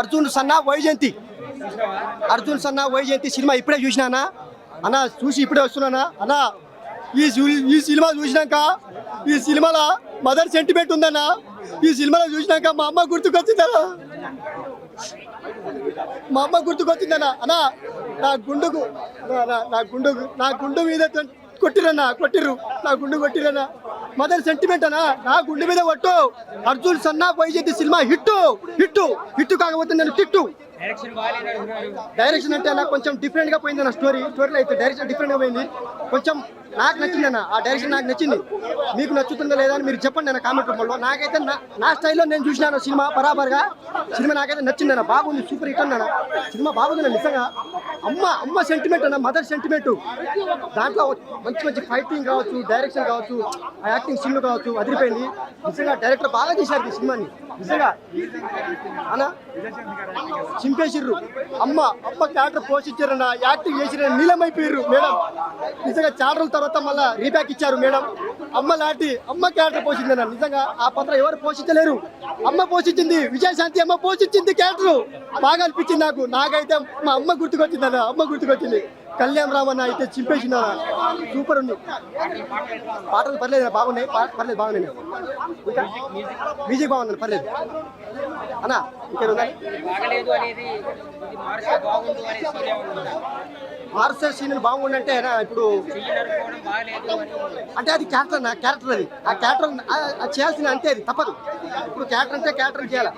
అర్జున్ సన్నా వైజయంతి అర్జున్ సన్నా Vyjayanthi cinema ఇప్పుడే చూసినానా అన్న, చూసి ఇప్పుడే వస్తున్నానా అన్న. ఈ సినిమా చూసినాక ఈ సినిమాలో మదర్ సెంటిమెంట్ ఉందన్నా. ఈ సినిమాలో చూసినాక మా అమ్మ గుర్తుకొచ్చిందన్నా. మా అమ్మ గుర్తుకొచ్చిందన్నా. అన్నా నా గుండు మీద కొట్టిరన్నా, కొట్టిర్రు నా గుండు కొట్టిరన్నా. మదర్ సెంటిమెంట్ అన్నా, నా గుండె మీద కొట్టు. అర్జున్ సన్నా Vyjayanthi cinema hit hit hit కాకపోతే నేను తిట్టు. డైరెక్షన్ అంటే నాకు కొంచెం డిఫరెంట్గా పోయింది అన్న. స్టోరీలో అయితే డైరెక్షన్ డిఫరెంట్గా పోయింది. కొంచెం నాకు నచ్చింది అన్న. ఆ డైరెక్షన్ నాకు నచ్చింది. మీకు నచ్చుతుందా లేదా అని మీరు చెప్పండి అన్న కామెంట్ రూపంలో. నాకైతే నా స్టైల్లో నేను చూసినాను సినిమా బరాబర్గా. సినిమా నాకైతే నచ్చింది అన్న. బాగుంది, సూపర్ హిట్ అన్న. సినిమా బాగుంది అన్న నిజంగా. అమ్మ సెంటిమెంట్ అన్న, మదర్ సెంటిమెంట్. దాంట్లో మంచి మంచి ఫైటింగ్ కావచ్చు, డైరెక్షన్ కావచ్చు, ఆ యాక్టింగ్ సీన్ కావచ్చు, అదిరిపోయింది నిజంగా. డైరెక్టర్ బాగా చేశారు ఈ సినిమాని నిజంగా అన్న. చింపేసిర్రు. అమ్మ క్యారెక్టర్ పోషించారన్న, యాక్టింగ్ చేసిరన్న, నీలమైపోయారు మేడం. నిజంగా చాలా రోజుల తర్వాత మళ్ళీ రీబ్యాక్ ఇచ్చారు మేడం. అమ్మ క్యారెక్టర్ పోషిందన్న. నిజంగా ఆ పాత్ర ఎవరు పోషించలేరు. అమ్మ పోషించింది, విజయశాంతి అమ్మ పోషించింది క్యారెక్టర్. బాగా అనిపించింది నాకైతే మా అమ్మ గుర్తుకొచ్చిందన్న. అమ్మ గుర్తుకొచ్చింది. కళ్యాణ్ రామ్ అన్న అయితే చింపేసిన సూపర్ ఉంది. పాటలు పర్లేదు బాగున్నాయి, పర్లేదు బాగున్నాయి. ఇంకా మ్యూజిక్ బాగుంది పర్లేదు అన్న. ఇంకేదా మార్షల్ సీన్ బాగుందంటే ఇప్పుడు అంటే అది క్యారెక్టర్ అది. ఆ క్యారెక్టర్ చేయాల్సిన అంతే, అది తప్పదు. ఇప్పుడు క్యారెక్టర్ అంటే క్యారెక్టర్ చేయాలి.